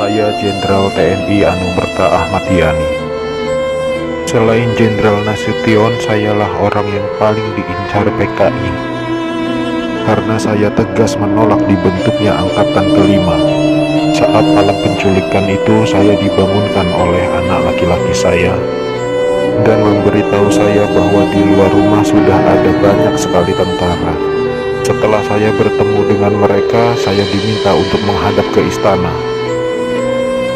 Saya Jenderal TNI Anumerta Ahmad Yani. Selain Jenderal Nasution, sayalah orang yang paling diincar PKI. Karena saya tegas menolak dibentuknya Angkatan Kelima. Saat malam penculikan itu, saya dibangunkan oleh anak laki-laki saya dan memberitahu saya bahwa di luar rumah sudah ada banyak sekali tentara. Setelah saya bertemu dengan mereka, saya diminta untuk menghadap ke istana.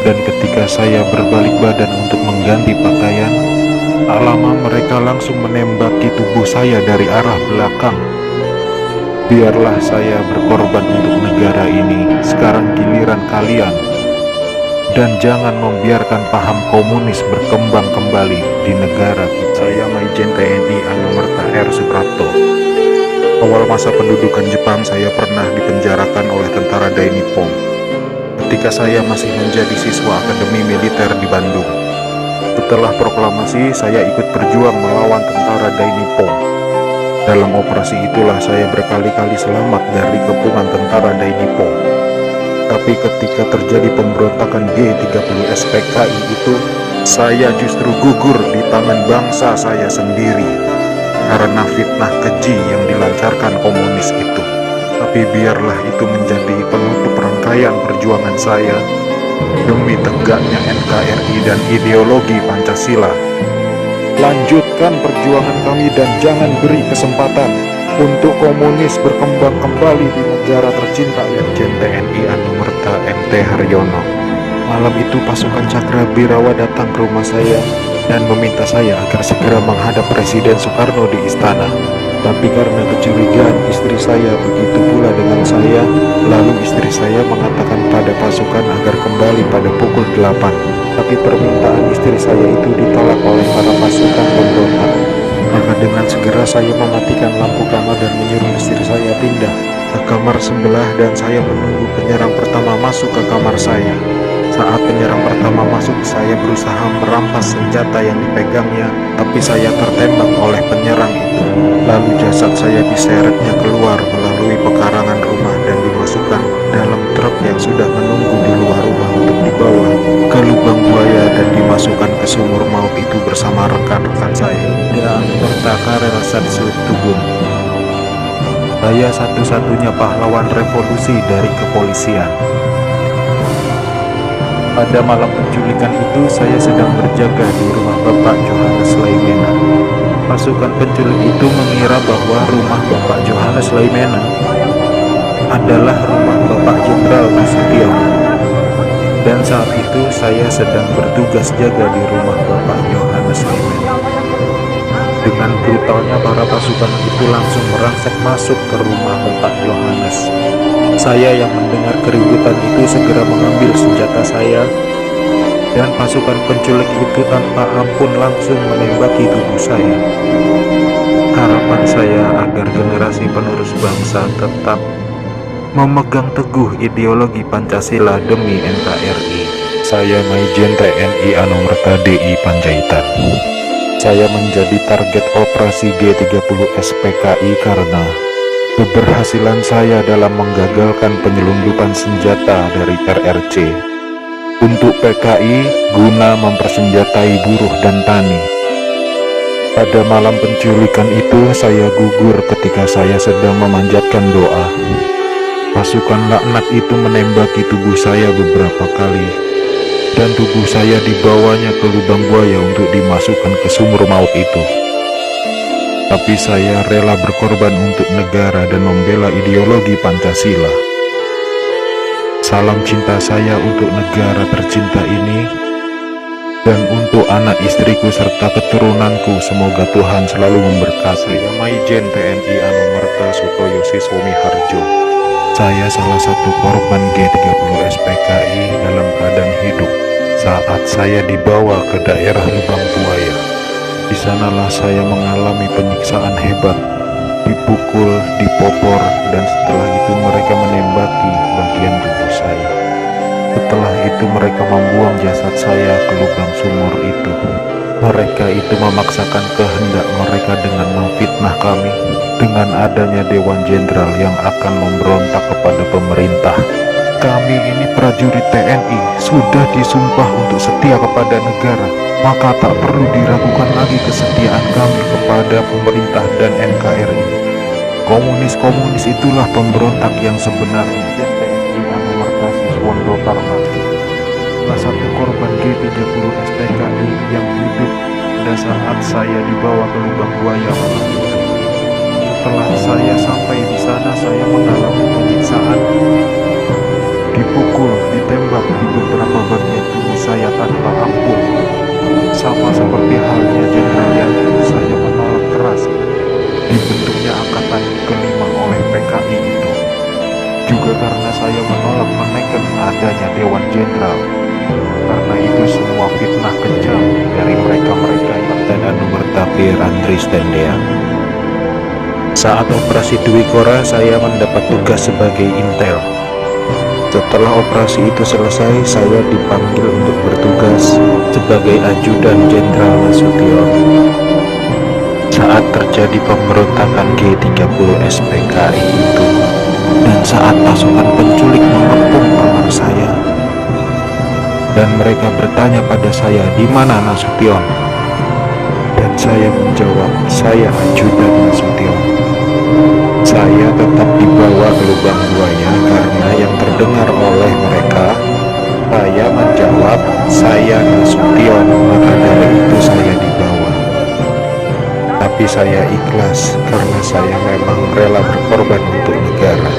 Dan ketika saya berbalik badan untuk mengganti pakaian, tak lama mereka langsung menembaki tubuh saya dari arah belakang. Biarlah saya berkorban untuk negara ini, sekarang giliran kalian. Dan jangan membiarkan paham komunis berkembang kembali di negara kita. Saya Maijen TNI Anumerta R. Suprapto. Awal masa pendudukan Jepang, saya pernah dipenjarakan oleh tentara Dai Nippon ketika saya masih menjadi siswa Akademi Militer di Bandung. Setelah proklamasi, saya ikut berjuang melawan tentara Dai Nippon. Dalam operasi itulah saya berkali-kali selamat dari kepungan tentara Dai Nippon. Tapi ketika terjadi pemberontakan G30 SPKI itu, saya justru gugur di tangan bangsa saya sendiri karena fitnah keji yang dilancarkan komunis itu. Tapi biarlah itu menjadi penutup rangkaian perjuangan saya demi tegaknya NKRI dan ideologi Pancasila. Lanjutkan perjuangan kami dan jangan beri kesempatan untuk komunis berkembang kembali di negara tercinta. Legend TNI Anumerta MT Haryono. Malam itu pasukan Cakrabirawa datang ke rumah saya dan meminta saya agar segera menghadap Presiden Soekarno di istana. Tapi karena kecurigaan istri saya begitu pula dengan saya, lalu istri saya mengatakan pada pasukan agar kembali pada pukul 8. Tapi permintaan istri saya itu ditolak oleh para pasukan pemberontak. Maka dengan segera saya mematikan lampu kamar dan menyuruh istri saya pindah ke kamar sebelah, dan saya menunggu penyerang pertama masuk ke kamar saya. Saat penyerang pertama masuk, saya berusaha merampas senjata yang dipegangnya, tapi saya tertembak oleh penyerang itu. Lalu jasad saya diseretnya keluar melalui pekarangan rumah dan dimasukkan dalam truk yang sudah menunggu di luar rumah untuk dibawa ke lubang buaya dan dimasukkan ke sumur maut itu bersama rekan-rekan saya dan bertakaran Satsu Tubun. Saya satu-satunya pahlawan revolusi dari kepolisian. Pada malam penculikan itu, saya sedang berjaga di rumah Bapak Johannes Laimena. Pasukan penculik itu mengira bahwa rumah Bapak Johannes Laimena adalah rumah Bapak Jenderal Nasution. Dan saat itu saya sedang bertugas jaga di rumah Bapak Johannes Laimena. Dengan brutalnya para pasukan itu langsung merangsek masuk ke rumah Bapak Johannes. Saya yang mendengar keributan itu segera mengambil senjata saya, dan pasukan penculik itu tanpa ampun langsung menembaki tubuh saya. Harapan saya agar generasi penerus bangsa tetap memegang teguh ideologi Pancasila demi NKRI. Saya Maijen TNI Anumerta DI Panjaitan. Saya menjadi target operasi G30 SPKI karena keberhasilan saya dalam menggagalkan penyelundupan senjata dari RRC untuk PKI guna mempersenjatai buruh dan tani. Pada malam penculikan itu, saya gugur ketika saya sedang memanjatkan doa. Pasukan laknat itu menembaki tubuh saya beberapa kali, dan tubuh saya dibawanya ke lubang buaya untuk dimasukkan ke sumur maut itu. Tapi saya rela berkorban untuk negara dan membela ideologi Pancasila. Salam cinta saya untuk negara tercinta ini dan untuk anak istriku serta keturunanku. Semoga Tuhan selalu memberkati. Saya Maijen TNI Anumerta Sutoyo Siswomi Harjo. Saya salah satu korban G30 SPKI dalam keadaan hidup saat saya dibawa ke daerah lubang buaya. Di sanalah saya mengalami penyiksaan hebat, dipukul, dipopor, dan setelah itu mereka menembaki bagian tubuh saya. Setelah itu mereka membuang jasad saya ke lubang sumur itu. Mereka itu memaksakan kehendak mereka dengan memfitnah kami dengan adanya Dewan Jenderal yang akan memberontak kepada pemerintah. Kami ini prajurit TNI, sudah disumpah untuk setia kepada negara, maka tak perlu diragukan lagi kesetiaan kami kepada pemerintah dan NKRI. Komunis-komunis itulah pemberontak yang sebenarnya. TNI Anumerta Siswondo Karma, salah satu korban G30 SPKI yang hidup pada saat saya dibawa ke lubang buaya. Setelah saya sampai di sana, saya mengalami penyiksaan, dipukul, ditembak di beberapa bagian tubuh saya tanpa ampun. Sama seperti halnya jenderal yang saya menolak keras dibentuknya angkatan kelima oleh PKI itu. Juga karena saya menolak menaikkan adanya Dewan Jenderal. Karena itu semua fitnah kejam dari mereka-mereka dan Anumerta Bir Andris Tendean. Saat operasi Dwi Kora, saya mendapat tugas sebagai intel. Setelah operasi itu selesai, saya dipanggil untuk bertugas sebagai ajudan Jenderal Nasution. Saat terjadi pemberontakan G30 SPKI itu, dan saat pasukan penculik mengepung kamar saya, dan mereka bertanya pada saya, "Di mana Nasution?" Dan saya menjawab, "Saya ajudan Nasution." Saya tetap dibawa ke lubang buaya karena yang terdengar oleh mereka, saya menjawab, "Saya Nasution," maka dari itu saya dibawa. Tapi saya ikhlas karena saya memang rela berkorban untuk negara.